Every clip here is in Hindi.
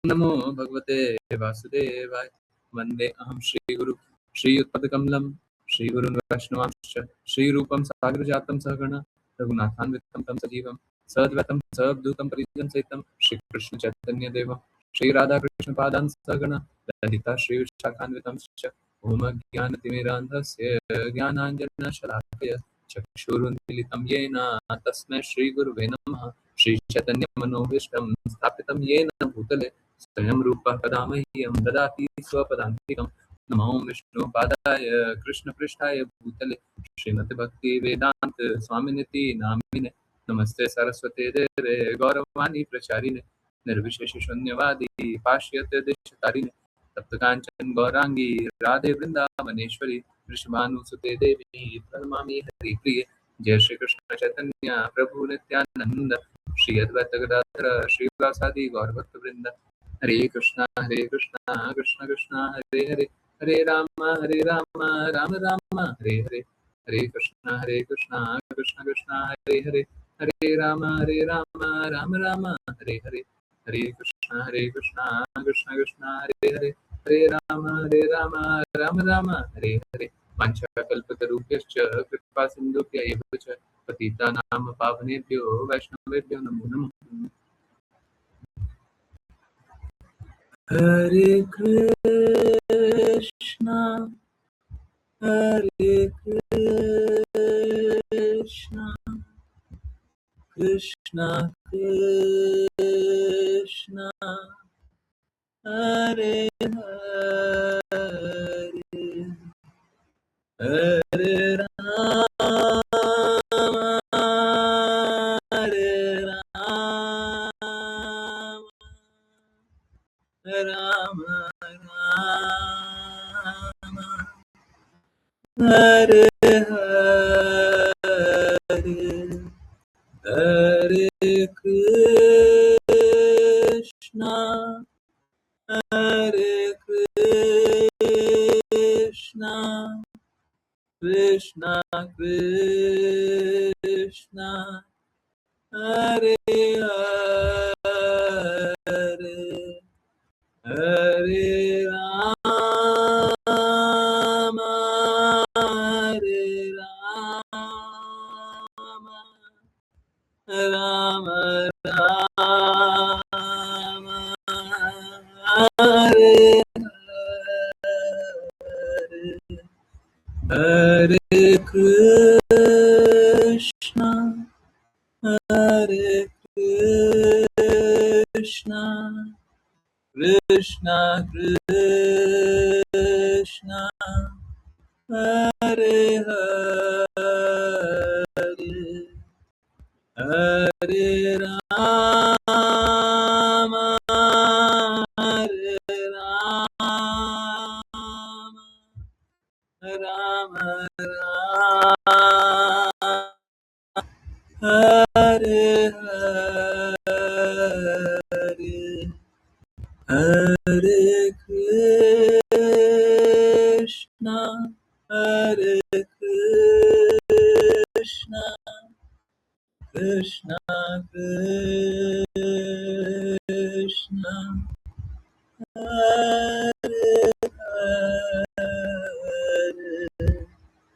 नमो भगवते वासुदेवाय। वन्दे अहं श्रीगुरु श्रीयुतपदकमलं श्रीगुरुं वैष्णवांश्च श्रीरूपं सागरजातं सहगण रघुनाथान्वितं तं सजीवं सद्वैतं सवधूतं परिजनसहितं श्रीकृष्णचैतन्यदेवं श्रीराधाकृष्णपादान् सहगण ललिता श्रीविशाखान्वितंश्च ॐ अज्ञानतिमिरान्धस्य ज्ञानाञ्जनशलाकया चक्षुरुन्मीलितं येन तस्मै श्रीगुरुवे नमः। श्रीचैतन्यमनोभीष्टं स्थापितं येन भूतले स्वयं रूपः कदा मह्यं ददाति स्वपदान्तिकं। नमो विष्णुपादाय कृष्णपृष्ठाय भूतले श्रीमते भक्तिवेदान्त स्वामिनिति नामिने। नमस्ते सरस्वते देवे गौरवाणी प्रचारिणे निर्विशेष शून्यवादी पाश्चात्य देशतारिणे तप्तकाञ्चन गौरांगी राधे वृंदावनेश्वरी वृषभानुसुते देवी प्रणमामि हरिप्रिये। जय श्री कृष्ण चैतन्य प्रभु नित्यानंद श्री अद्वैत गदाधर श्रीवासादि गौरभक्तवृंद। हरे कृष्णा कृष्ण कृष्ण हरे हरे हरे राम राम राम हरे हरे। हरे कृष्णा कृष्ण कृष्ण हरे हरे हरे राम राम राम हरे हरे। हरे कृष्णा कृष्ण कृष्ण हरे हरे हरे राम राम राम हरे हरे। वाञ्छाकल्पतरुभ्यश्च कृपा सिन्धुभ्यैव च पतितानां पावनेभ्यो वैष्णवेभ्यो नमो नमः। हरे कृष्णा कृष्णा कृष्णा हरे हरे हरे राम हरे राम राम राम हरे हरे हरे कृष्णा कृष्णा कृष्णा हरे हरे हरे राम हरे राम राम राम हरे हरे हरे कृष्णा कृष्णा कृष्णा हरे हरे हरे राम राम हरे हरे हरे कृष्णा कृष्णा कृष्णा हरे हरे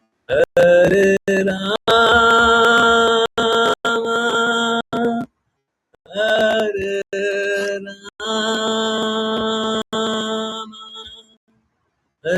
हरे राम हरे राम राम राम हरे हरे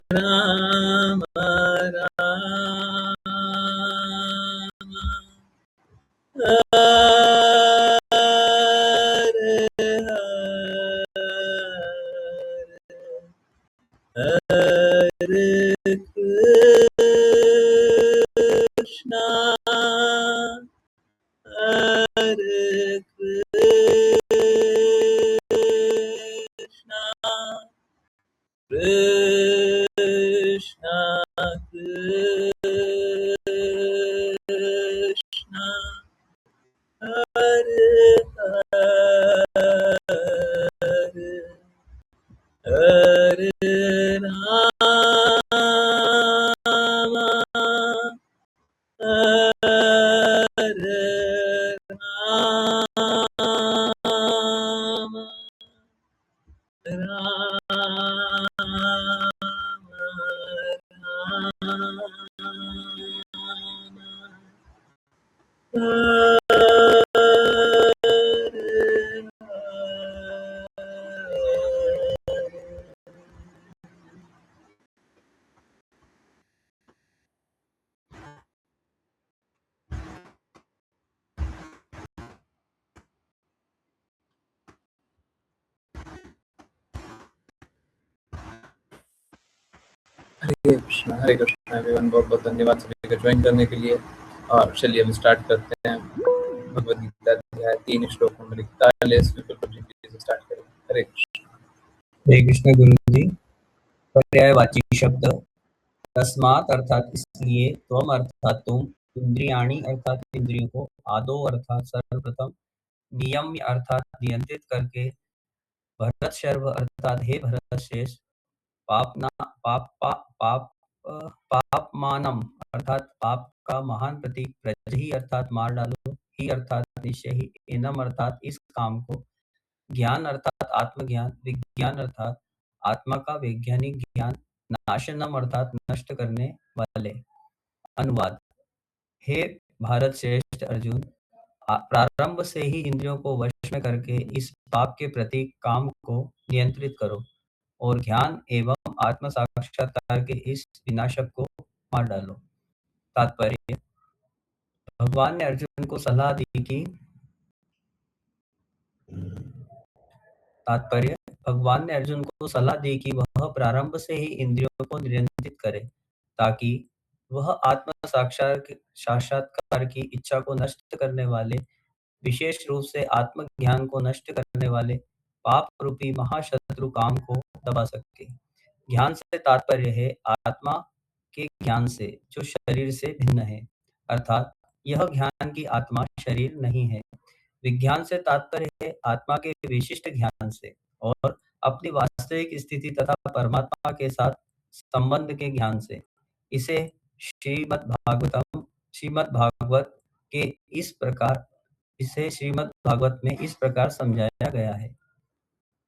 कृष्णा कृष्णा कृष्णा हरे हरे हरे राम हरे राम Rama, Rama, हरे कृष्णा एवरीवन, बहुत बहुत धन्यवाद सभी का ज्वाइन करने के लिए। और चलिए हम स्टार्ट करते हैं। भगवद गीता अध्याय 3 श्लोक नंबर 41। बिल्कुल प्लीज स्टार्ट करें। हरे कृष्ण। हरे कृष्ण गुरु जी। पर्यायवाची शब्द तस्मात् अर्थात इसलिए, त्वम अर्थात तुम, इंद्रियाणि अर्थात इंद्रियों को, आदो अर्थात सर्वप्रथम, नियम्य अर्थात नियंत्रित करके, भरत शर्व अर्थात हे भरत श्रेष्ठ, पापना पाप पा, पाप पापमानम अर्थात पाप का महान प्रतीक, प्रजहि अर्थात मार डालो, ही अर्थात निश्चय ही, एनम अर्थात इस काम को, ज्ञान अर्थात आत्मज्ञान, विज्ञान अर्थात आत्मा का वैज्ञानिक ज्ञान, नाशनम अर्थात नष्ट करने वाले। अनुवाद। हे भारत श्रेष्ठ अर्जुन, प्रारंभ से ही इंद्रियों को वश में करके इस पाप के प्रति काम को नियंत्रित करो और ज्ञान एवं आत्म साक्षात्कार के इस विनाशक को मार डालो। तात्पर्य। भगवान ने अर्जुन को सलाह दी कि भगवान ने अर्जुन को सलाह दी कि वह प्रारंभ से ही इंद्रियों को नियंत्रित करे, ताकि वह आत्म साक्षात्कार की इच्छा को नष्ट करने वाले, विशेष रूप से आत्मज्ञान को नष्ट करने वाले पाप रूपी महाशत्रु काम को दबा सके। ज्ञान से तात्पर्य है आत्मा के ज्ञान से जो शरीर से भिन्न है, अर्थात यह ज्ञान की आत्मा शरीर नहीं है। विज्ञान से तात्पर्य है आत्मा के विशिष्ट ज्ञान से और अपनी वास्तविक स्थिति तथा परमात्मा के साथ संबंध के ज्ञान से। इसे श्रीमद् भागवत में इस प्रकार समझाया गया है।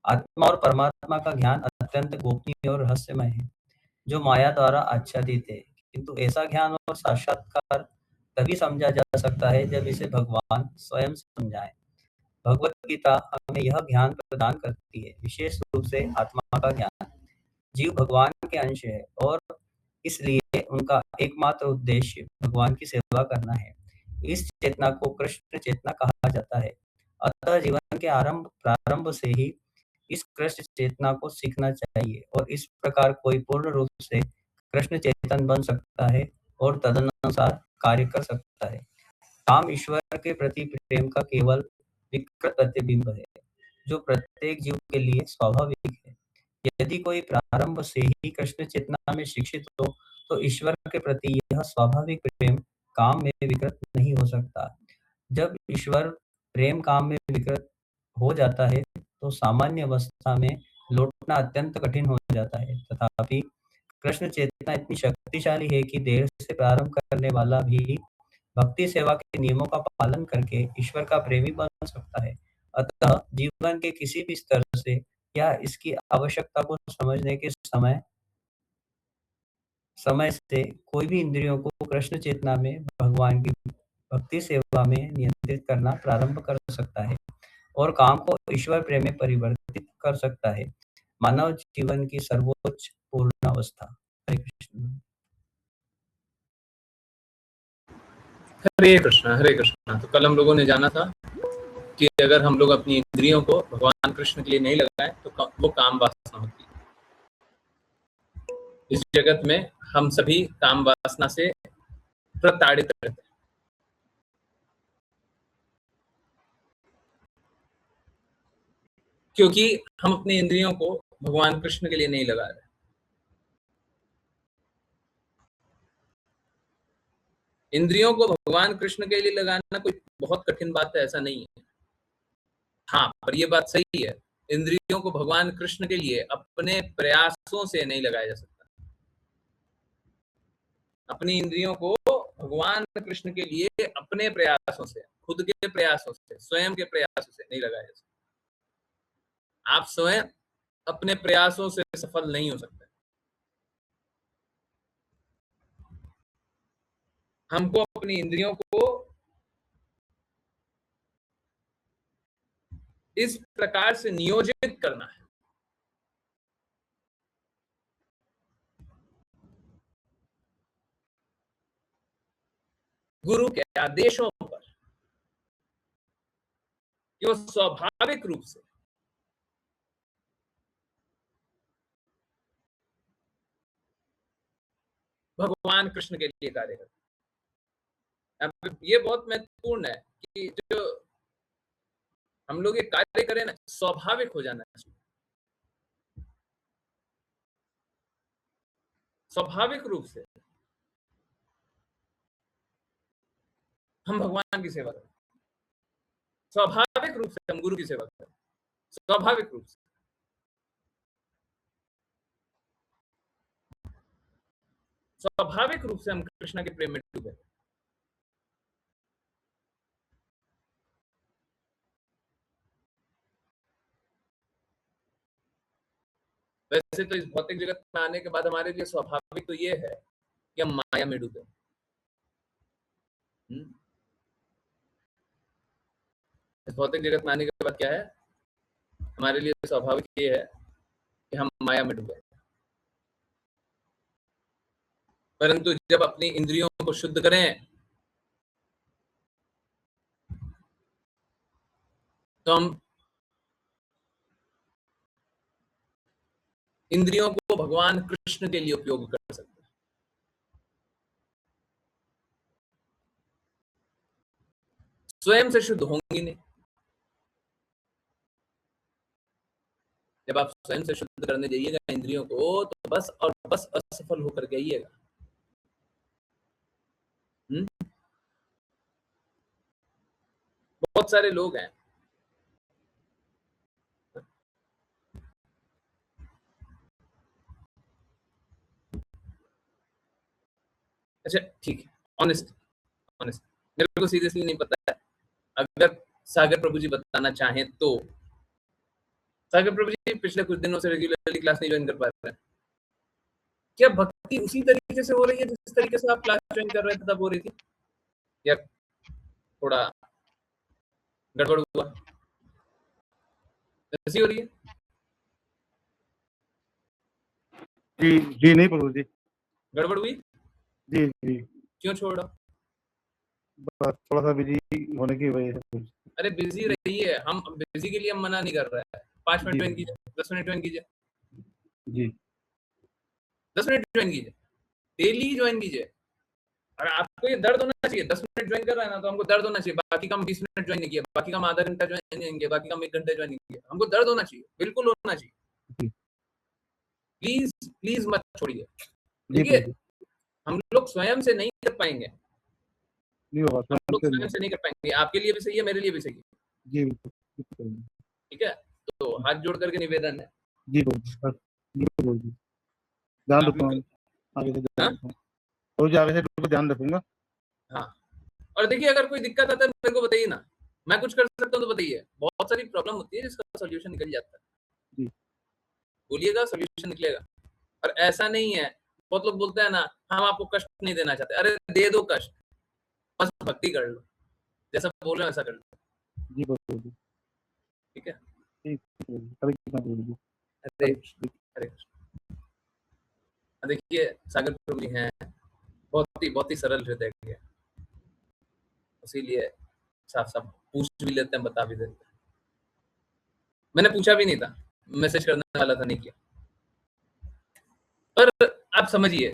आत्मा और परमात्मा का ज्ञान अत्यंत गोपनीय और रहस्यमय है, जो माया द्वारा आच्छादित है, किंतु ऐसा ज्ञान और साक्षात्कार तभी समझा जा सकता है जब इसे भगवान स्वयं समझाएं। भगवत गीता हमें यह ज्ञान प्रदान करती है, विशेष रूप से आत्मा का ज्ञान। जीव भगवान के अंश है और इसलिए उनका एकमात्र उद्देश्य भगवान की सेवा करना है। इस चेतना को कृष्ण चेतना कहा जाता है। अतः जीवन के प्रारंभ से ही इस कृष्ण चेतना को सीखना चाहिए और इस प्रकार कोई पूर्ण रूप से कृष्ण चेतन बन सकता है और तदनुसार कार्य कर सकता है। काम ईश्वर के प्रति प्रेम का केवल विकृत प्रतिबिंब है, जो प्रत्येक जीव के लिए स्वाभाविक है। यदि कोई प्रारंभ से ही कृष्ण चेतना में शिक्षित हो, तो ईश्वर के प्रति यह स्वाभाविक प्रेम काम में विकृत नहीं हो सकता। जब ईश्वर प्रेम काम में विकृत हो जाता है, तो सामान्य अवस्था में लौटना अत्यंत कठिन हो जाता है। तथापि कृष्ण चेतना इतनी शक्तिशाली है कि देर से प्रारंभ करने वाला भी भक्ति सेवा के नियमों का पालन करके ईश्वर का प्रेमी बन सकता है। अतः जीवन के किसी भी स्तर से या इसकी आवश्यकता को समझने के समय से कोई भी इंद्रियों को कृष्ण चेतना में भगवान की भक्ति सेवा में नियंत्रित करना प्रारंभ कर सकता है और काम को ईश्वर प्रेम में परिवर्तित कर सकता है। मानव जीवन की सर्वोच्च पूर्ण अवस्था। हरे कृष्ण। हरे कृष्णा, हरे कृष्णा। तो कल हम लोगों ने जाना था कि अगर हम लोग अपनी इंद्रियों को भगवान कृष्ण के लिए नहीं लगाएं तो वो काम वासना होती है। इस जगत में हम सभी काम वासना से प्रताड़ित रहते हैं, क्योंकि हम अपनी इंद्रियों को भगवान कृष्ण के लिए नहीं लगा रहे। इंद्रियों को भगवान कृष्ण के लिए लगाना कोई बहुत कठिन बात है, ऐसा नहीं है। हाँ, पर ये बात सही है, इंद्रियों को भगवान कृष्ण के लिए अपने प्रयासों से नहीं लगाया जा सकता। अपनी इंद्रियों को भगवान कृष्ण के लिए अपने प्रयासों से, खुद के प्रयासों से, स्वयं के प्रयासों से नहीं लगाया जा सकता। आप स्वयं अपने प्रयासों से सफल नहीं हो सकते। हमको अपनी इंद्रियों को इस प्रकार से नियोजित करना है गुरु के आदेशों पर कि वो स्वाभाविक रूप से भगवान कृष्ण के लिए कार्य करते हैं। अब ये बहुत महत्वपूर्ण है कि जो हम लोग ये कार्य करें ना, स्वाभाविक हो जाना चाहिए। स्वाभाविक रूप से हम भगवान की सेवा करें, स्वाभाविक रूप से हम गुरु की सेवा करें, स्वाभाविक रूप से। स्वाभाविक रूप से हम कृष्ण के प्रेम में डूबे। वैसे तो इस भौतिक जगत में आने के बाद हमारे लिए स्वाभाविक तो ये है कि हम माया में डूबे। इस भौतिक जगत में आने के बाद क्या है, हमारे लिए स्वाभाविक ये है कि हम माया में डूबे। परंतु जब अपनी इंद्रियों को शुद्ध करें तो हम इंद्रियों को भगवान कृष्ण के लिए उपयोग कर सकते हैं। स्वयं से शुद्ध होंगी नहीं। जब आप स्वयं से शुद्ध करने जाइएगा इंद्रियों को, तो बस और बस असफल होकर के आइएगा। बहुत सारे लोग हैं अच्छा ठीक है, ऑनेस्ट ऑनेस्ट मेरे को सीरियसली नहीं पता है। अगर सागर प्रभु जी बताना चाहें तो सागर प्रभु जी पिछले कुछ दिनों से रेगुलरली क्लास नहीं ज्वाइन कर पा रहे हैं। क्या भक्ति उसी तरीके से हो रही है जिस तरीके से आप क्लास ज्वाइन कर रहे थे तब हो रही थी, या थोड़ा गड़बड़ हुआ? ऐसी हो रही है? जी जी नहीं प्रभु जी, गड़बड़ हुई? जी जी क्यों छोड़ा? बस थोड़ा सा बिजी होने की वजह से। अरे बिजी रहिए, हम बिजी के लिए हम मना नहीं कर रहे हैं। 5 मिनट जी। ज्वाइन कीजिए, 10 मिनट ज्वाइन कीजिए, जी 10 मिनट ज्वाइन कीजिए, डेली ज्वाइन कीजिए। और आपको ये दर्द होना चाहिए, 10 मिनट ज्वाइन कर रहे हैं ना, तो हमको दर्द होना चाहिए। बाकी का हम 20 मिनट ज्वाइन नहीं किया, बाकी का हम आधा घंटा ज्वाइन नहीं किया, बाकी का हम 1 घंटा ज्वाइन नहीं किया। हमको दर्द होना चाहिए, बिल्कुल होना चाहिए। जी। प्लीज प्लीज मत छोड़िए। जी देखिए, प्रभु जी, हम लोग स्वयं से नहीं कर पाएंगे, नहीं होगा हम लोग स्वयं स्वयं से नहीं कर पाएंगे। आपके लिए भी सही है, मेरे लिए भी सही है। जी बिल्कुल बिल्कुल। ठीक है, तो हाथ जोड़ करके निवेदन है, जी प्रभु जी, बस बिल्कुल जी, ध्यान आप रखूंगा, लोग आगे से हाँ ध्यान रखूंगा प्रभु जी, आगे से बिल्कुल ध्यान रखूंगा। हाँ। और देखिए, अगर कोई दिक्कत आता है मेरे को बताइए ना, मैं कुछ कर सकता हूँ तो बताइए। बहुत सारी प्रॉब्लम होती है जिसका सोल्यूशन निकल जाता है। जी। बोलिएगा, सोल्यूशन निकलेगा। और ऐसा नहीं है, बहुत लोग बोलते हैं ना, हम आपको कष्ट नहीं देना चाहते। अरे दे दो कष्ट, बस भक्ति कर लो, जैसा बोल रहे हो वैसा कर लो। जी प्रभु जी, ठीक है, ठीक प्रभु जी, हरे कृष्णा प्रभु जी, हरे हरे कृष्ण हरे कृष्ण। देखिए, सागर प्रभु जी हैं बहुत ही सरल हृदय के, इसीलिए साफ साफ पूछ भी लेते हैं, बता भी देते हैं। मैंने पूछा भी नहीं था, मैसेज करने वाला था, नहीं किया। पर आप समझिए,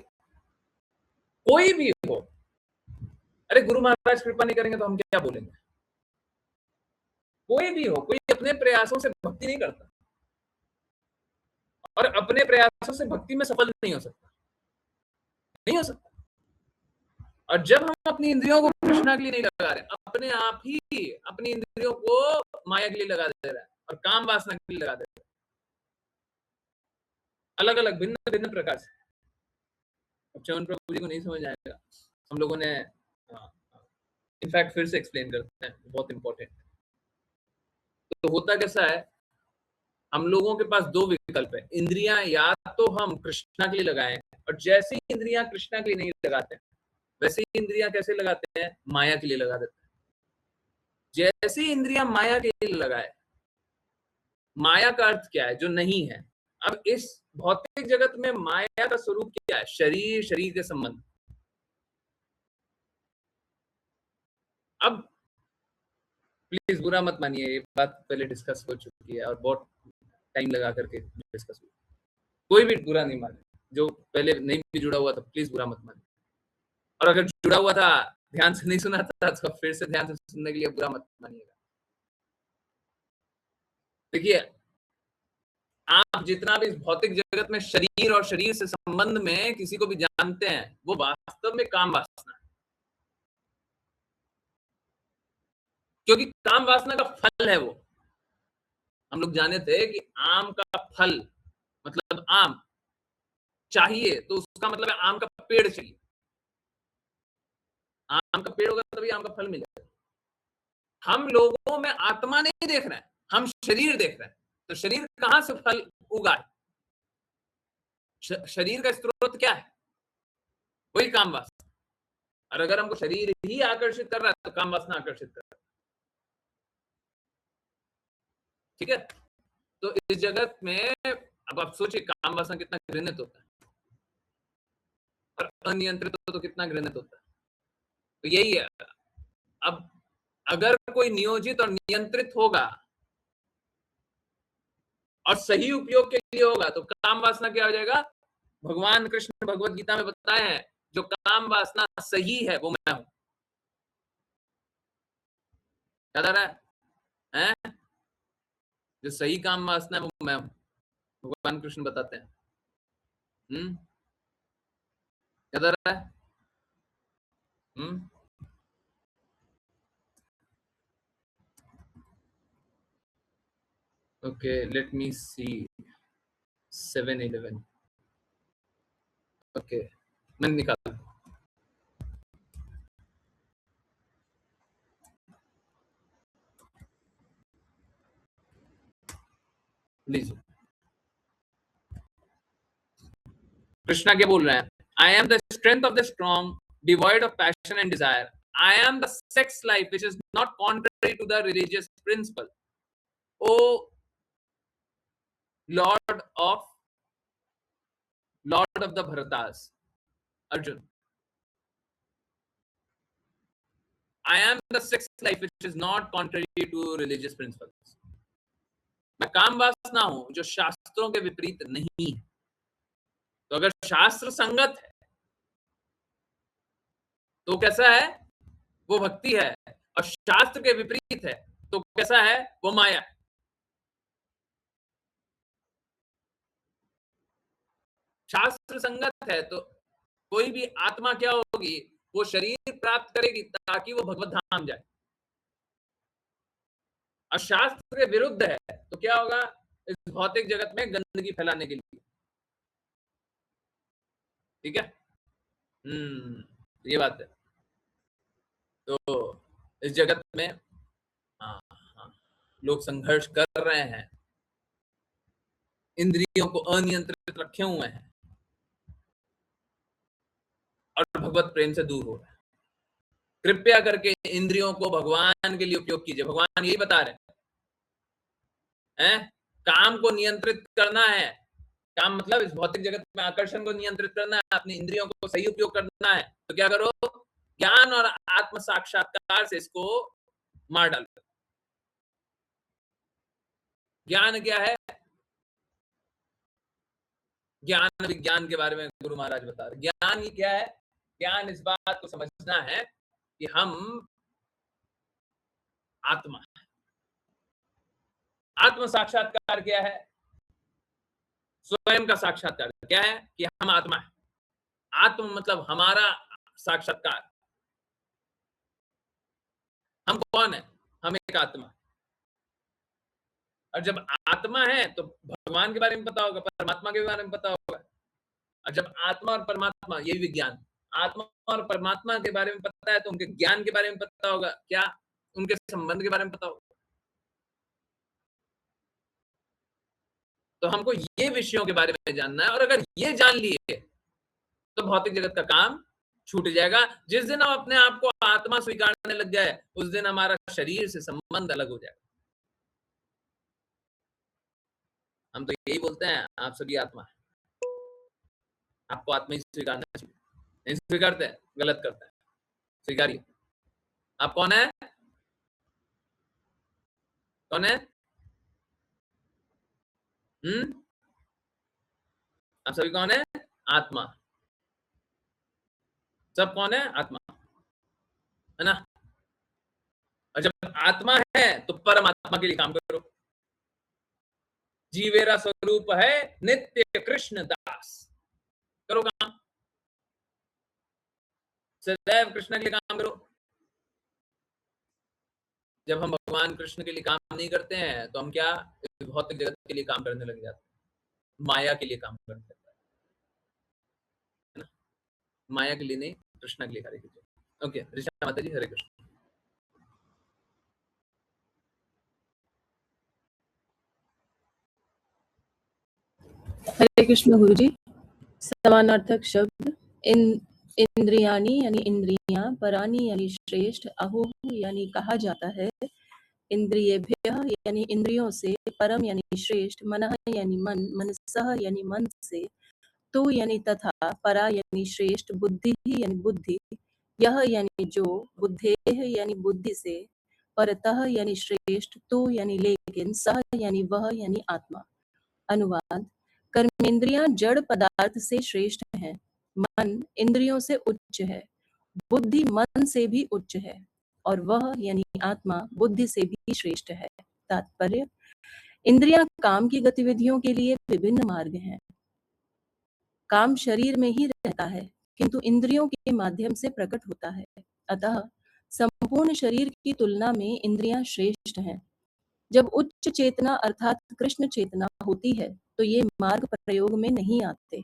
कोई भी हो, अरे गुरु महाराज कृपा नहीं करेंगे तो हम क्या बोलेंगे? कोई भी हो, कोई अपने प्रयासों से भक्ति नहीं करता और अपने प्रयासों से भक्ति में सफल नहीं हो सकता, नहीं हो सकता। और जब हम अपनी इंद्रियों को कृष्णा के लिए नहीं लगा रहे, अपने आप ही अपनी इंद्रियों को माया के लिए लगा दे रहा है और काम वासना के लिए लगा दे रहा है, अलग अलग भिन्न भिन्न प्रकार से। च्यवन प्रभु जी को नहीं समझ आएगा, हम लोगों ने इनफैक्ट फिर से एक्सप्लेन करते हैं, बहुत इंपॉर्टेंट। तो होता कैसा है, हम लोगों के पास दो विकल्प है, इंद्रियां या तो हम कृष्णा के लिए लगाएं, और जैसे ही इंद्रियां कृष्णा के लिए नहीं लगाते वैसे ही इंद्रियां कैसे लगाते हैं, माया के लिए लगा देते हैं। जैसे ही इंद्रियां माया के लिए लगाए, माया का अर्थ क्या है, जो नहीं है। अब इस भौतिक जगत में माया का स्वरूप क्या है, शरीर, शरीर के संबंध। अब प्लीज बुरा मत मानिए, ये बात पहले डिस्कस हो चुकी है और बहुत टाइम लगा करके डिस्कस हुई। कोई भी बुरा नहीं माने, जो पहले नहीं भी जुड़ा हुआ था प्लीज बुरा मत मानिए, और अगर जुड़ा हुआ था ध्यान से नहीं सुना था तो फिर से ध्यान से सुनने के लिए बुरा मत मानिएगा। देखिए, आप जितना भी इस भौतिक जगत में शरीर और शरीर से संबंध में किसी को भी जानते हैं, वो वास्तव में काम वासना है। क्योंकि काम वासना का फल है वो। हम लोग जाने थे कि आम का फल मतलब आम चाहिए, तो उसका मतलब है आम का पेड़ चाहिए। आम का पेड़ होगा तभी आम का फल मिलेगा। हम लोगों में आत्मा नहीं देख रहे हैं, हम शरीर देख रहे हैं। तो शरीर कहां से फल उगाए? शरीर का स्रोत क्या है? वही काम वासना। और अगर हमको शरीर ही आकर्षित कर रहा है तो काम वासना आकर्षित कर रहा है। ठीक है, तो इस जगत में अब आप सोचिए काम वासना कितना घृणित होता है, और अनियंत्रित हो तो कितना घृणित होता है। तो यही है। अब अगर कोई नियोजित और नियंत्रित होगा और सही उपयोग के लिए होगा तो काम वासना क्या हो जाएगा? भगवान कृष्ण भगवत गीता में बताए हैं, जो काम वासना सही है वो मैं हूं। याद आ रहा है? जो सही काम वासना है वो मैं हूं, भगवान कृष्ण बताते हैं। याद आ रहा है? Okay, let me see 7-11। Okay, मैंने निकाला। लीजिए, कृष्णा क्या बोल रहे हैं? I am the strength of the strong, devoid of passion and desire. I am the sex life which is not contrary to the religious principle. O lord of the Bharatas, Arjun, I am the sex life which is not contrary to religious principles. मैं काम वासना हूं जो शास्त्रों के विपरीत नहीं है। तो अगर शास्त्र संगत है तो कैसा है? वो भक्ति है। और शास्त्र के विपरीत है तो कैसा है? वो माया। शास्त्र संगत है तो कोई भी आत्मा क्या होगी? वो शरीर प्राप्त करेगी ताकि वो भगवत धाम जाए। और शास्त्र के विरुद्ध है तो क्या होगा? इस भौतिक जगत में गंदगी फैलाने के लिए। ठीक है, ये बात है। तो इस जगत में लोग संघर्ष कर रहे हैं, इंद्रियों को अनियंत्रित रखे हुए हैं और भगवत प्रेम से दूर हो रहे हैं। कृपया करके इंद्रियों को भगवान के लिए उपयोग कीजिए। भगवान यही बता रहे हैं, काम को नियंत्रित करना है। काम मतलब इस भौतिक जगत में आकर्षण को नियंत्रित करना है, अपनी इंद्रियों को सही उपयोग करना है। तो क्या करो? ज्ञान और आत्म साक्षात्कार से इसको मार डालो। ज्ञान क्या है? ज्ञान विज्ञान के बारे में गुरु महाराज बता रहे। ज्ञान क्या है? ज्ञान इस बात को समझना है कि हम आत्मा है। आत्म साक्षात्कार क्या है? स्वयं का साक्षात्कार क्या है? कि हम आत्मा है। आत्म मतलब हमारा साक्षात्कार। हम कौन है? हम एक आत्मा। और जब आत्मा है तो भगवान के बारे में पता होगा, परमात्मा के बारे में पता होगा। और जब आत्मा और परमात्मा, यही विज्ञान, आत्मा और परमात्मा के बारे में पता है तो उनके ज्ञान के बारे में पता होगा। क्या? उनके संबंध के बारे में पता होगा। तो हमको ये विषयों के बारे में जानना है, और अगर ये जान लिए तो भौतिक जगत का काम छूट जाएगा। जिस दिन हम अपने आप को आत्मा स्वीकारने लग जाए, उस दिन हमारा शरीर से संबंध अलग हो जाएगा। हम तो यही बोलते हैं, आप सभी आत्मा है, आपको आत्मा ही स्वीकारना चाहिए। नहीं स्वीकारते हैं, गलत करते हैं। स्वीकारिए। आप कौन है? कौन है? आप सभी कौन है? आत्मा। सब कौन है? आत्मा, है ना? और जब आत्मा है तो परमात्मा के लिए काम करो। जीवेरा स्वरूप है नित्य कृष्ण दास। करो काम, सदैव कृष्ण के लिए काम करो। जब हम भगवान कृष्ण के लिए काम नहीं करते हैं तो हम क्या भौतिक जगत के लिए काम करने लग जाते हैं, माया के लिए काम करने लगते हैं, है ना? माया के लिए नहीं, कृष्ण के लिए कार्य कीजिए। ओके, ऋषा माता जी, हरे कृष्ण। हरे कृष्ण गुरुजी। समानार्थक शब्द इंद्रियानी यानी इंद्रियां, परानी यानी श्रेष्ठ, अहो यानी कहा जाता है, इंद्रियेभ्यः यानी इंद्रियों से, परम यानी श्रेष्ठ, मनः यानी मन, मनसः यानी मन से, तो यानी तथा, परा यानी श्रेष्ठ, बुद्धि यानी बुद्धि, यह यानी जो, बुद्धेः यानी बुद्धि से, परतः यानी श्रेष्ठ, तो यानी लेकिन, सह यानी वह यानी आत्मा। अनुवाद: कर्मेंद्रियां जड़ पदार्थ से श्रेष्ठ हैं, मन इंद्रियों से उच्च है, बुद्धि मन से भी उच्च है, और वह यानी आत्मा बुद्धि से भी श्रेष्ठ है। तात्पर्य: इंद्रियां काम की गतिविधियों के लिए विभिन्न मार्ग हैं। काम शरीर में ही रहता है, किंतु इंद्रियों के माध्यम से प्रकट होता है। अतः संपूर्ण शरीर की तुलना में इंद्रियां श्रेष्ठ हैं। जब उच्च चेतना अर्थात कृष्ण चेतना होती है तो ये मार्ग प्रयोग में नहीं आते।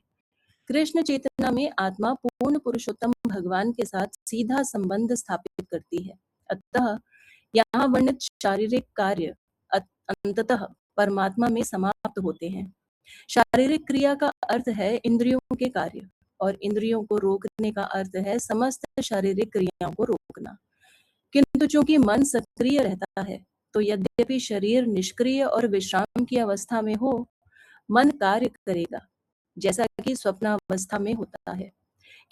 कृष्ण चेतना में आत्मा पूर्ण पुरुषोत्तम भगवान के साथ सीधा संबंध स्थापित करती है। अतः यहाँ वर्णित शारीरिक कार्य अंततः परमात्मा में समाप्त होते हैं। शारीरिक क्रिया का अर्थ है इंद्रियों के कार्य, और इंद्रियों को रोकने का अर्थ है समस्त शारीरिक क्रियाओं को रोकना। किंतु चूंकि मन सक्रिय रहता है, तो यद्यपि शरीर निष्क्रिय और विश्राम की अवस्था में हो, मन कार्य करेगा, जैसा कि स्वप्नावस्था में होता है।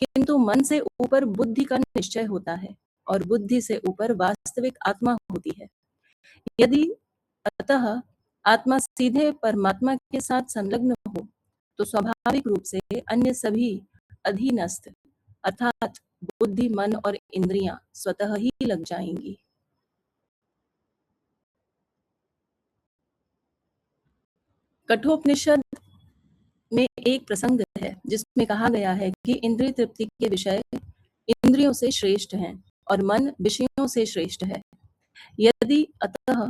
किंतु मन से ऊपर बुद्धि का निश्चय होता है, और बुद्धि से ऊपर वास्तविक आत्मा होती है। यदि अतः आत्मा सीधे परमात्मा के साथ संलग्न हो, तो स्वाभाविक रूप से अन्य सभी अधीनस्थ अर्थात बुद्धि, मन और इंद्रियां स्वतः ही लग जाएंगी। कठोपनिषद में एक प्रसंग है जिसमें कहा गया है कि इंद्रिय तृप्ति के विषय इंद्रियों से श्रेष्ठ हैं और मन विषयों से श्रेष्ठ है। यदि अतः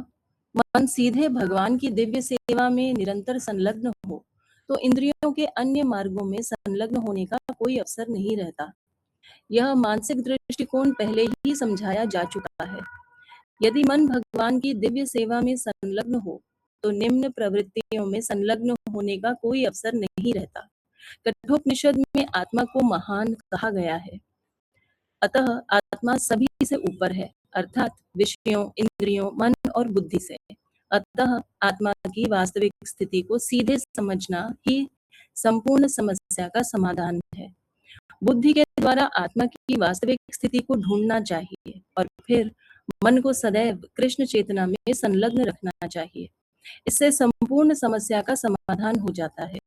मन सीधे भगवान की दिव्य सेवा में निरंतर संलग्न हो, तो इंद्रियों के अन्य मार्गों में संलग्न होने का कोई अवसर नहीं रहता। यह मानसिक दृष्टिकोण पहले ही समझाया जा चुका है। यदि मन भगवान की दिव्य सेवा में संलग्न हो, तो निम्न प्रवृत्तियों में संलग्न होने का कोई अवसर नहीं रहता। कठोपनिषद में आत्मा को महान कहा गया है। अतः आत्मा सभी से ऊपर है, अर्थात विषयों, इंद्रियों, मन और बुद्धि से। अतः आत्मा की वास्तविक स्थिति को सीधे समझना ही संपूर्ण समस्या का समाधान है। बुद्धि के द्वारा आत्मा की वास्तविक स्थिति को ढूंढना चाहिए, और फिर मन को सदैव कृष्ण चेतना में संलग्न रखना चाहिए। इससे संपूर्ण समस्या का समाधान हो जाता है।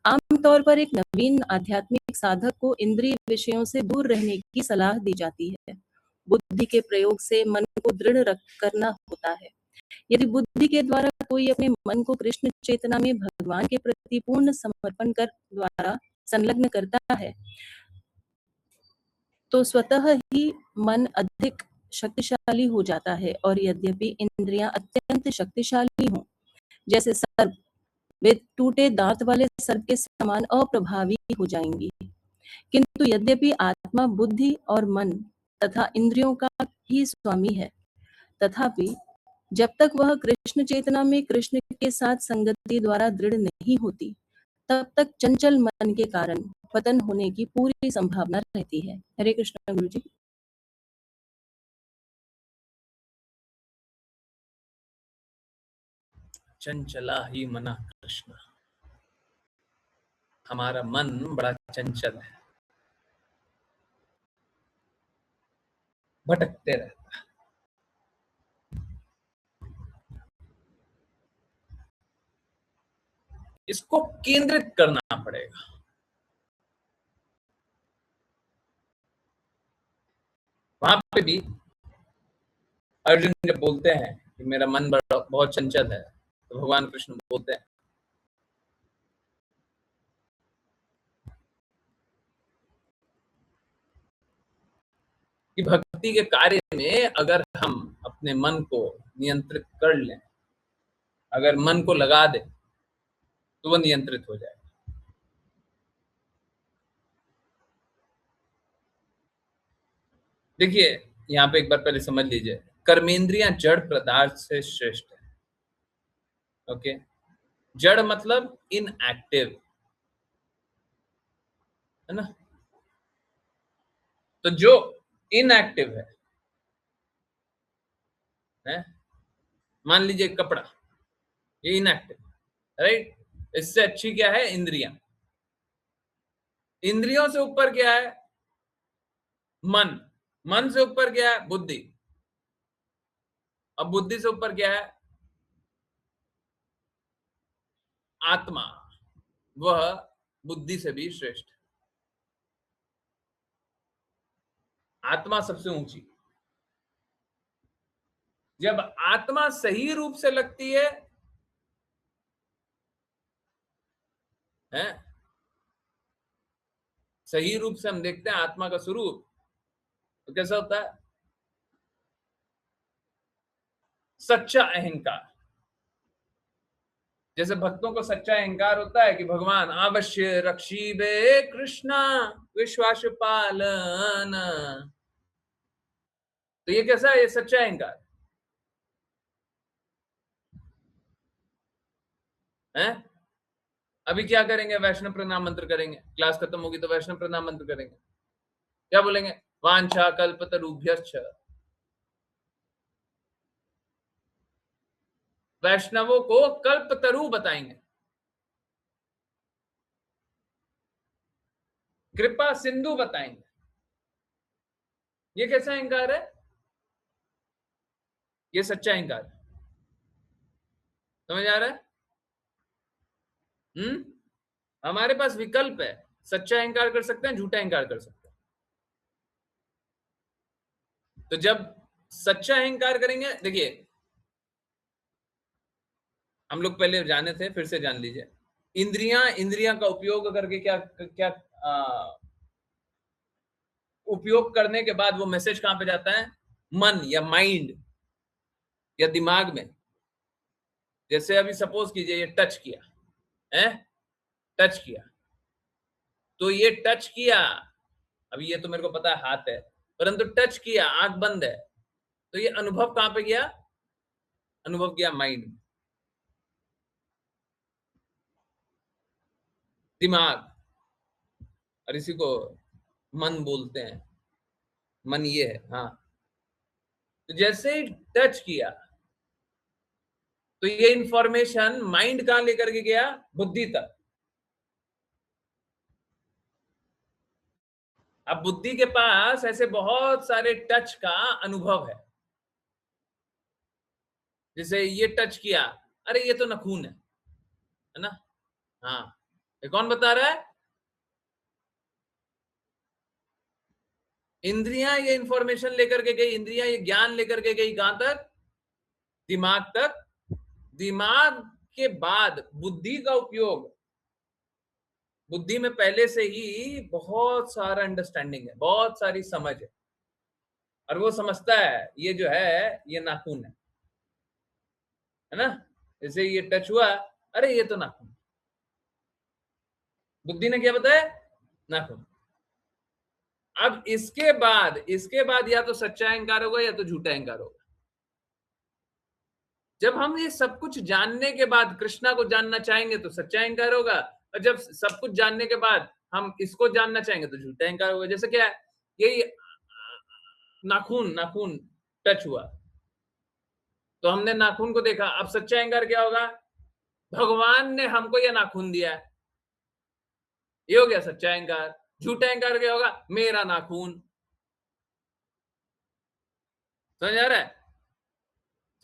आमतौर पर एक नवीन आध्यात्मिक साधक को इंद्रिय विषयों से दूर रहने की सलाह दी जाती है। बुद्धि के प्रयोग से मन को दृढ़ करना होता है। यदि बुद्धि के द्वारा कोई अपने मन को कृष्ण चेतना में भगवान के प्रति पूर्ण समर्पण कर द्वारा संलग्न करता है, तो स्वतः ही मन अधिक शक्तिशाली हो जाता है। और यद्यपि इंद्रियां अत्यंत शक्तिशाली हों, जैसे सर्प, वे टूटे दांत वाले सर्प के समान अप्रभावी हो जाएंगी। किंतु यद्यपि आत्मा बुद्धि और मन तथा इंद्रियों का ही स्वामी है, तथापि जब तक वह कृष्ण चेतना में कृष्ण के साथ संगति द्वारा दृढ़ नहीं होती, तब तक चंचल मन के कारण पतन होने की पूरी संभावना रहती है। हरे कृष्ण गुरु जी। चंचला ही मना कृष्ण, हमारा मन बड़ा चंचल है, भटकते रहता है। इसको केंद्रित करना पड़ेगा। वहां पे भी अर्जुन जब बोलते हैं कि मेरा मन बड़ा बहुत चंचल है, तो भगवान कृष्ण बोलते हैं कि भक्ति के कार्य में अगर हम अपने मन को नियंत्रित कर लें, अगर मन को लगा दें, तो वह नियंत्रित हो जाएगा। देखिए यहाँ पे एक बार पहले समझ लीजिए, कर्मेंद्रियां जड़ पदार्थ से श्रेष्ठ है। ओके, जड़ मतलब इनएक्टिव, है ना। तो जो इनएक्टिव है, मान लीजिए कपड़ा, ये इनएक्टिव, राइट। इससे अच्छी क्या है? इंद्रियां। इंद्रियों से ऊपर क्या है? मन। मन से ऊपर क्या है? बुद्धि। अब बुद्धि से ऊपर क्या है? आत्मा। वह बुद्धि से भी श्रेष्ठ है। आत्मा सबसे ऊंची। जब आत्मा सही रूप से लगती है, सही रूप से हम देखते हैं आत्मा का स्वरूप, तो कैसा होता है? सच्चा अहंकार। जैसे भक्तों को सच्चा अहंकार होता है कि भगवान अवश्य रक्षीबे कृष्णा विश्वास पालन, तो ये कैसा है? ये सच्चा अहंकार है। अभी क्या करेंगे? वैष्णव प्रणाम मंत्र करेंगे। क्लास खत्म होगी तो वैष्णव प्रणाम मंत्र करेंगे। क्या बोलेंगे? वांछा कल्पतरुभ्यश्च, वैष्णवों को कल्पतरु बताएंगे, कृपा सिंधु बताएंगे। ये कैसा अहंकार है? ये सच्चा अहंकार। समझ आ रहा है? हमारे पास विकल्प है, सच्चा अहंकार कर सकते हैं, झूठा अहंकार कर सकते हैं। तो जब सच्चा अहंकार करेंगे, देखिए हम लोग पहले जाने थे, फिर से जान लीजिए। इंद्रियां का उपयोग करके क्या क्या उपयोग करने के बाद वो मैसेज कहां पे जाता है? मन या माइंड या दिमाग में। जैसे अभी सपोज कीजिए ये टच किया है, टच किया, तो ये टच किया, अभी ये तो मेरे को पता है हाथ है, परंतु टच किया, आंख बंद है, तो ये अनुभव कहां पे गया? अनुभव गया माइंड में, दिमाग, और इसी को मन बोलते हैं। मन ये है, हाँ। तो जैसे ही टच किया, तो ये इंफॉर्मेशन माइंड कहां लेकर के गया? बुद्धि तक। अब बुद्धि के पास ऐसे बहुत सारे टच का अनुभव है। जैसे ये टच किया, अरे ये तो नाखून है ना। हाँ, ये कौन बता रहा है? इंद्रियां ये इंफॉर्मेशन लेकर के गई, इंद्रियां ये ज्ञान लेकर के गई कहां तक? दिमाग तक। दिमाग के बाद बुद्धि का उपयोग, बुद्धि में पहले से ही बहुत सारा अंडरस्टैंडिंग है, बहुत सारी समझ है, और वो समझता है ये जो है ये नाखून है ना। जैसे ये टच हुआ, अरे ये तो नाखून, बुद्धि ने क्या बताया? नाखून। अब इसके बाद या तो सच्चा अहंकार होगा या तो झूठा अहंकार होगा। जब हम ये सब कुछ जानने के बाद कृष्णा को जानना चाहेंगे तो सच्चा अहंकार होगा, और जब सब कुछ जानने के बाद हम इसको जानना चाहेंगे तो झूठा अहंकार होगा। जैसे क्या है, यही नाखून नाखून टच हुआ तो हमने नाखून को देखा, अब सच्चा अहंकार क्या होगा, भगवान ने हमको यह नाखून दिया है, ये हो गया सच्चा अहंकार। झूठा अहंकार क्या होगा, मेरा नाखून। समझ आ रहा है,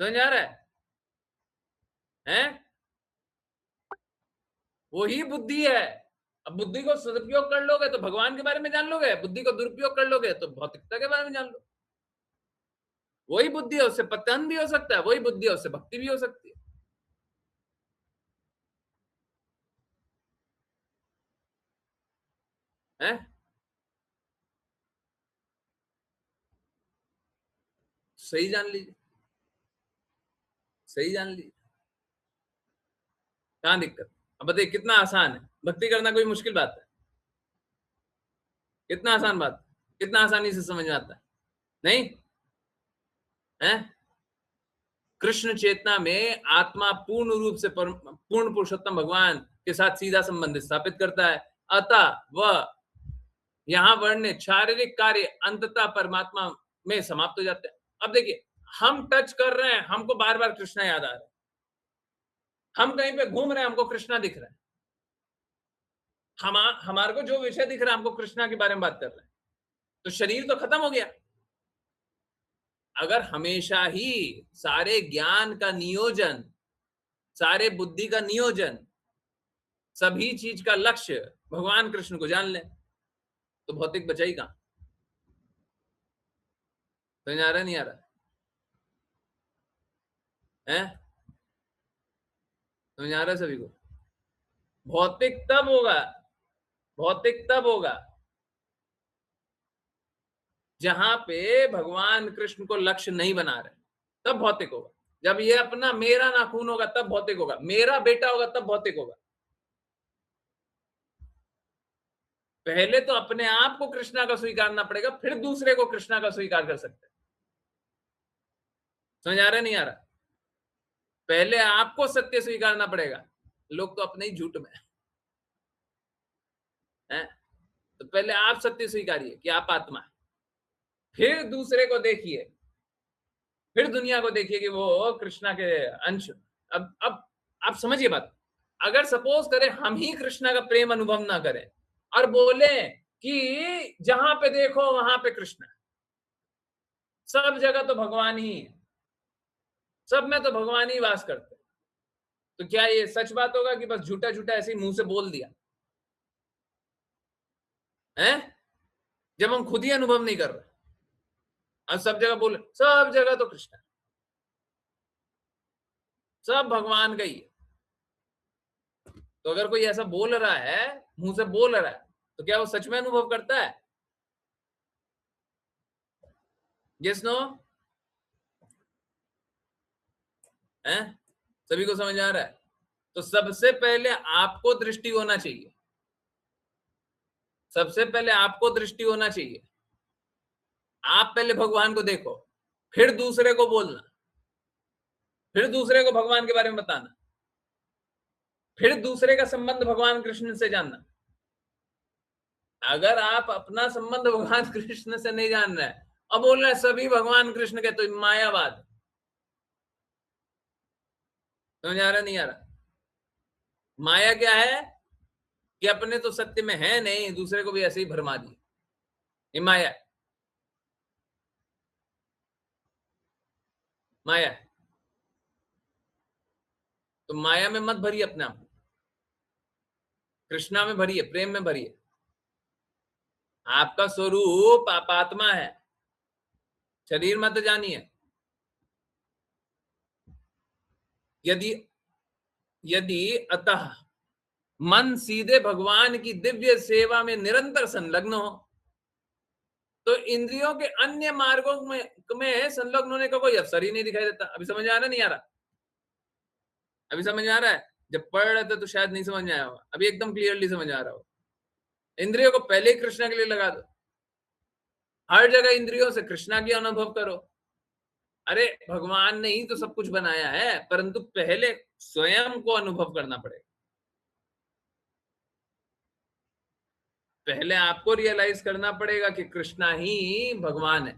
समझ आ रहा है, हैं? वही बुद्धि है। अब बुद्धि को सदुपयोग कर लोगे तो भगवान के बारे में जान लोगे, बुद्धि को दुरुपयोग कर लोगे तो भौतिकता के बारे में जान लो। वही बुद्धि है, उससे पतन भी हो सकता है, वही बुद्धि है, उससे भक्ति भी हो सकती है। हैं? सही जान लीजिए, सही जान लीजिए, कहां दिक्कत। अब बताइए कितना आसान है, भक्ति करना कोई मुश्किल बात है? कितना आसान बात, कितना आसानी से समझ में आता है, नहीं है? कृष्ण चेतना में आत्मा पूर्ण रूप से पूर्ण पुरुषोत्तम भगवान के साथ सीधा संबंध स्थापित करता है, अतः वह यहां वर्णित शारीरिक कार्य अंततः परमात्मा में समाप्त हो जाते हैं। अब देखिए, हम टच कर रहे हैं, हमको बार बार कृष्णा याद आ रहा है, हम कहीं पे घूम रहे हैं, हमको कृष्णा दिख रहा है, हमारे को जो विषय दिख रहा है हमको कृष्णा के बारे में बात कर रहे हैं, तो शरीर तो खत्म हो गया। अगर हमेशा ही सारे ज्ञान का नियोजन, सारे बुद्धि का नियोजन, सभी चीज का लक्ष्य भगवान कृष्ण को जान ले तो भौतिक बचा ही कहां? समझ आ रहा नहीं आ रहा है? समझ आ रहा है सभी को? भौतिक तब होगा, भौतिक तब होगा जहां पे भगवान कृष्ण को लक्ष्य नहीं बना रहे, तब भौतिक होगा। जब ये अपना मेरा नाखून होगा तब भौतिक होगा, मेरा बेटा होगा तब भौतिक होगा। पहले तो अपने आप को कृष्णा का स्वीकारना पड़ेगा, फिर दूसरे को कृष्णा का स्वीकार कर सकते हैं। समझ आ रहा नहीं आ रहा? पहले आपको सत्य स्वीकारना पड़ेगा, लोग तो अपने ही झूठ में हैं। तो पहले आप सत्य स्वीकारिए कि आप आत्मा है, फिर दूसरे को देखिए, फिर दुनिया को देखिए कि वो कृष्णा के अंश। अब आप समझिए बात, अगर सपोज करें हम ही कृष्णा का प्रेम अनुभव ना करें और बोले कि जहां पे देखो वहां पे कृष्ण है, सब जगह तो भगवान ही है, सब में तो भगवान ही वास करते हैं, तो क्या ये सच बात होगा कि बस झूठा झूठा ऐसे ही मुंह से बोल दिया है, जब हम खुद ही अनुभव नहीं कर रहे और सब जगह बोले सब जगह तो कृष्ण है, सब भगवान का ही है। तो अगर कोई ऐसा बोल रहा है, मुंह से बोल रहा है, तो क्या वो सच में अनुभव करता है? Yes no? हैं? सभी को समझ आ रहा है? तो सबसे पहले आपको दृष्टि होना चाहिए, सबसे पहले आपको दृष्टि होना चाहिए। आप पहले भगवान को देखो, फिर दूसरे को बोलना, फिर दूसरे को भगवान के बारे में बताना, फिर दूसरे का संबंध भगवान कृष्ण से जानना। अगर आप अपना संबंध भगवान कृष्ण से नहीं जान रहे हैं और बोल रहे हैं सभी भगवान कृष्ण के, तो मायावाद। समझ आ रहा नहीं आ रहा? माया क्या है कि अपने तो सत्य में है नहीं, दूसरे को भी ऐसे ही भरमा दिए, ये माया है, माया है। तो माया में मत भरिए अपने आप, कृष्णा में भरिए, प्रेम में भरिए। आपका स्वरूप आप आत्मा है, शरीर मत जानिए। यदि यदि अतः मन सीधे भगवान की दिव्य सेवा में निरंतर संलग्न हो तो इंद्रियों के अन्य मार्गों में संलग्न होने का कोई अवसर ही नहीं दिखाई देता। अभी समझ आ रहा नहीं आ रहा? अभी समझ आ रहा है? जब पढ़ रहे थे तो शायद नहीं समझ में आया होगा, अभी एकदम क्लियरली समझ आ रहा हो। इंद्रियों को पहले ही कृष्णा के लिए लगा दो, हर जगह इंद्रियों से कृष्णा की अनुभव करो, अरे भगवान ने ही तो सब कुछ बनाया है, परंतु पहले स्वयं को अनुभव करना पड़ेगा। पहले आपको रियलाइज करना पड़ेगा कि कृष्णा ही भगवान है।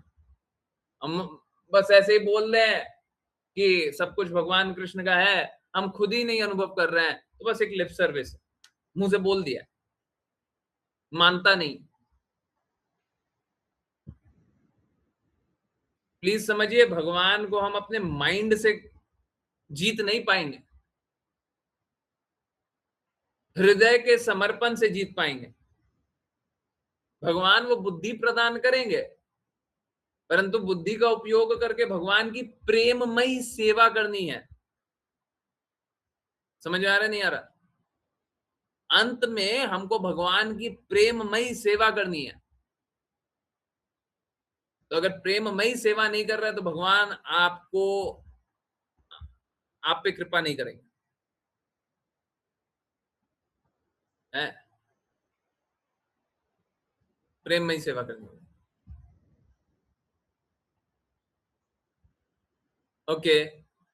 हम बस ऐसे ही बोल रहे हैं कि सब कुछ भगवान कृष्ण का है, हम खुद ही नहीं अनुभव कर रहे हैं, तो बस एक लिप सर्विस, मुंह से बोल दिया, मानता नहीं। प्लीज समझिए, भगवान को हम अपने माइंड से जीत नहीं पाएंगे, हृदय के समर्पण से जीत पाएंगे। भगवान वो बुद्धि प्रदान करेंगे, परंतु बुद्धि का उपयोग करके भगवान की प्रेममयी सेवा करनी है। समझ में आ रहा नहीं आ रहा? अंत में हमको भगवान की प्रेममयी सेवा करनी है। तो अगर प्रेममयी सेवा नहीं कर रहा है तो भगवान आपको, आप पे कृपा नहीं करेंगे, है? प्रेममयी सेवा करनी है। ओके,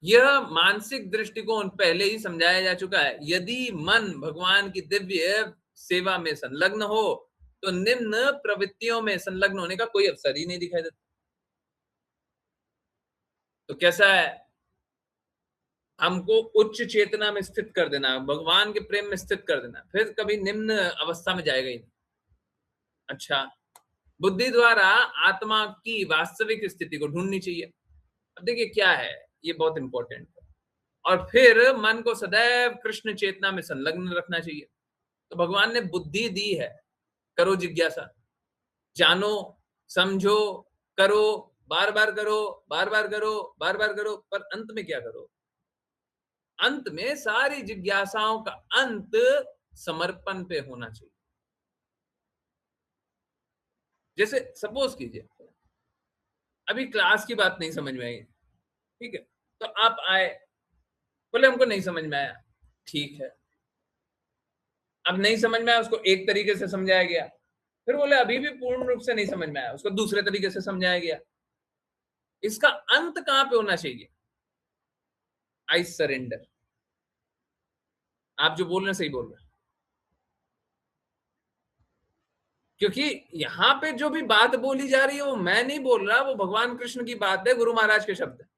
यह मानसिक दृष्टिकोण पहले ही समझाया जा चुका है। यदि मन भगवान की दिव्य सेवा में संलग्न हो तो निम्न प्रवृत्तियों में संलग्न होने का कोई अवसर ही नहीं दिखाई देता। तो कैसा है? हमको उच्च चेतना में स्थित कर देना, भगवान के प्रेम में स्थित कर देना, फिर कभी निम्न अवस्था में जाएगा ही नहीं। अच्छा, बुद्धि द्वारा आत्मा की वास्तविक स्थिति को ढूंढनी चाहिए। अब देखिए क्या है, ये बहुत इंपॉर्टेंट है। और फिर मन को सदैव कृष्ण चेतना में संलग्न रखना चाहिए। तो भगवान ने बुद्धि दी है, करो जिज्ञासा, जानो, समझो, करो, बार बार करो, बार बार करो, बार बार करो, पर अंत में क्या करो? अंत में सारी जिज्ञासाओं का अंत समर्पण पे होना चाहिए। जैसे सपोज कीजिए, अभी क्लास की बात नहीं समझ में आई, ठीक है, तो आप आए, बोले हमको नहीं समझ में आया, ठीक है। अब नहीं समझ में आया, उसको एक तरीके से समझाया गया, फिर बोले अभी भी पूर्ण रूप से नहीं समझ में आया, उसको दूसरे तरीके से समझाया गया। इसका अंत कहां पे होना चाहिए? I surrender. आप जो बोल रहे हैं सही बोल रहे हैं, क्योंकि यहां पे जो भी बात बोली जा रही है वो मैं नहीं बोल रहा, वो भगवान कृष्ण की बात है, गुरु महाराज के शब्द है।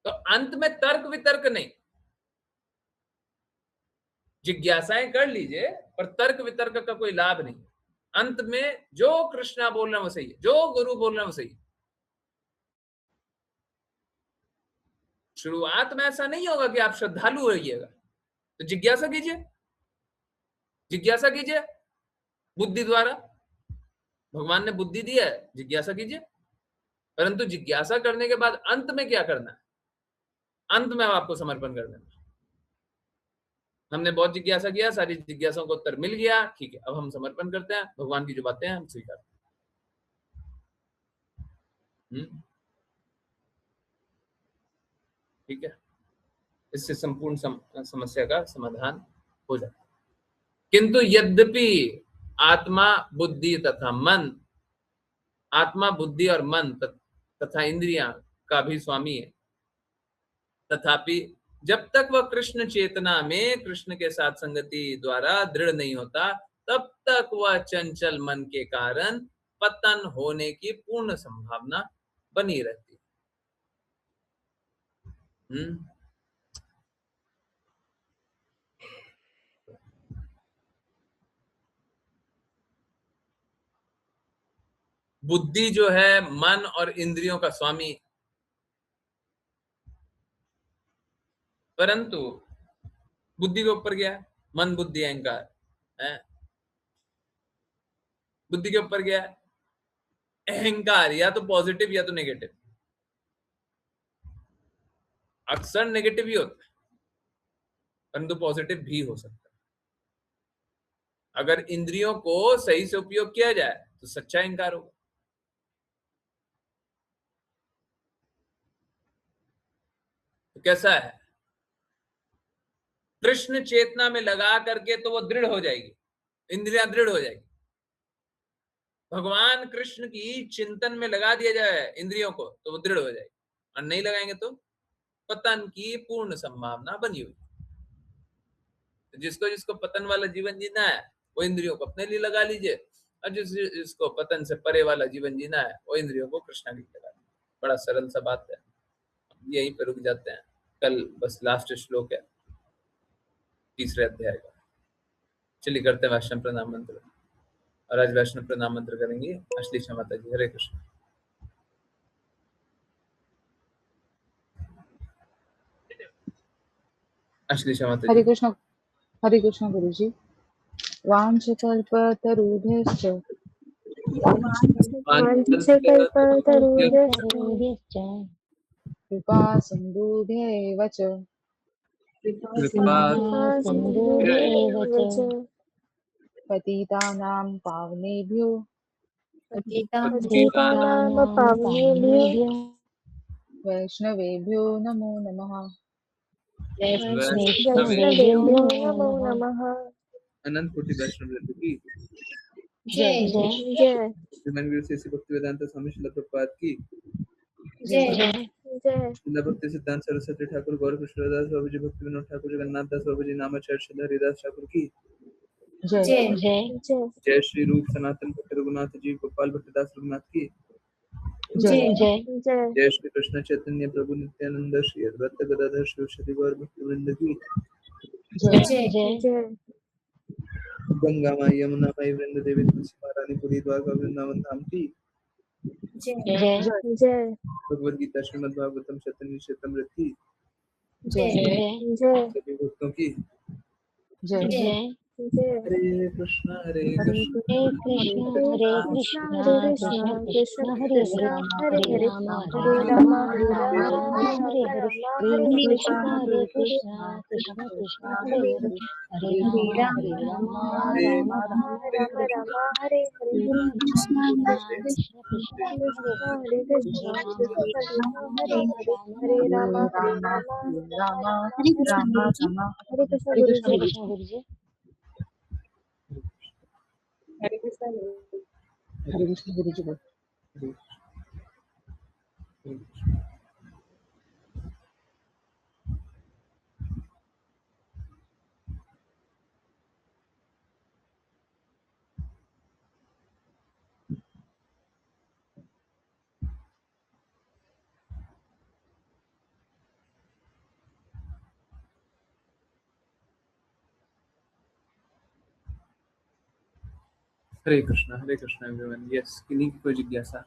तो अंत में तर्क वितर्क नहीं, जिज्ञासाएं कर लीजिए, पर तर्क वितर्क का कोई लाभ नहीं। अंत में जो कृष्णा बोल रहे हैं वो सही है, जो गुरु बोल रहे हैं वो सही है। शुरुआत में ऐसा नहीं होगा कि आप श्रद्धालु रहिएगा, तो जिज्ञासा कीजिए, जिज्ञासा कीजिए बुद्धि द्वारा। भगवान ने बुद्धि दी है, जिज्ञासा कीजिए, परंतु जिज्ञासा करने के बाद अंत में क्या करना है? अंत में आपको समर्पण कर देना। हमने बहुत जिज्ञासा किया, सारी जिज्ञासाओं को उत्तर मिल गया, ठीक है, अब हम समर्पण करते हैं, भगवान की जो बातें हैं हम स्वीकारते हैं। ठीक है, इससे संपूर्ण समस्या का समाधान हो जाता है। किंतु यद्यपि आत्मा बुद्धि तथा मन, आत्मा बुद्धि और मन तथा इंद्रियां का भी स्वामी है, तथापि जब तक वह कृष्ण चेतना में कृष्ण के साथ संगति द्वारा दृढ़ नहीं होता, तब तक वह चंचल मन के कारण पतन होने की पूर्ण संभावना बनी रहती है। बुद्धि जो है मन और इंद्रियों का स्वामी, परंतु बुद्धि के ऊपर गया, मन बुद्धि अहंकार है, बुद्धि के ऊपर गया अहंकार, या तो पॉजिटिव या तो नेगेटिव। अक्सर नेगेटिव ही होता है, परंतु पॉजिटिव भी हो सकता है। अगर इंद्रियों को सही से उपयोग किया जाए तो सच्चा अहंकार होगा। तो कैसा है? कृष्ण चेतना में लगा करके तो वो दृढ़ हो जाएगी, इंद्रियां दृढ़ हो जाएगी, भगवान कृष्ण की चिंतन में लगा दिया जाए इंद्रियों को तो वो दृढ़ हो जाएगी, और नहीं लगाएंगे तो पतन की पूर्ण संभावना बनी हुई। तो जिसको जिसको पतन वाला जीवन जीना है वो इंद्रियों को अपने लिए लगा लीजिए, और जिसको पतन से परे वाला जीवन जीना है वो इंद्रियों को कृष्ण के लिए लगा लीजिए। बड़ा सरल सा बात है, यहीं पे रुक जाते हैं। कल बस लास्ट श्लोक है 3रे अध्याय का। चलिए करते हैं वैष्णव प्रणाम मंत्र, और आज वैष्णव प्रणाम मंत्र करेंगे अश्लीषा माता जी। हरे कृष्ण। अश्लीषा माता जी। हरे कृष्ण गुरुजी। वाञ्छकल्पतरुभ्यश्च कृपा सिन्धुभ्यैव च पतितानां पावनेभ्यो वैष्णवेभ्यो नमो नमः। अनंत कोटि वैष्णव वृंद की जय श्रीमान गुरु श्री भक्ति वेदांत स्वामी श्रील प्रभुपाद की श्रील भक्ति सिद्धांत सरस्वती ठाकुर गौर कृष्णदास बाबू जी भक्ति विनोद ठाकुर जगन्नाथ दास बाबू जी नामाचार्य श्री हरिदास ठाकुर की जय श्री रूप सनातन भक्त रघुनाथ जी गोपाल भट्टदास रघुनाथ की जय श्री कृष्ण चैतन्य प्रभु नित्यानंद श्री अद्वैत गदाधर शिवशति गौर भक्त वृंद की गंगा माई यमुना माई वृंद देवी तुलसी महारानी पुरी द्वारका वृंदावन धाम की भगवद गीता श्रीमद् भागवतम चैतन्य चैतमृत की सभी भक्तों की हरे कृष्णा हरे कृष्णा हरे कृष्णा कृष्ण कृष्ण हरे राम राम हरे हरे हरे कृष्णा कृष्ण कृष्ण हरे हरे राम राम राम हरे हरे कृष्णा कृष्ण कृष्ण हरे हरे हरे राम हरे कृष्ण गुरुजी। हरे कृष्ण गुरुजी। हरे कृष्णा एवरीवन। यस, किन्हीं की कोई जिज्ञासा?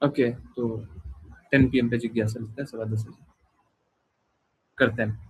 ओके, तो 10 PM पे जिज्ञासा लेते हैं, 10:15 करते हैं।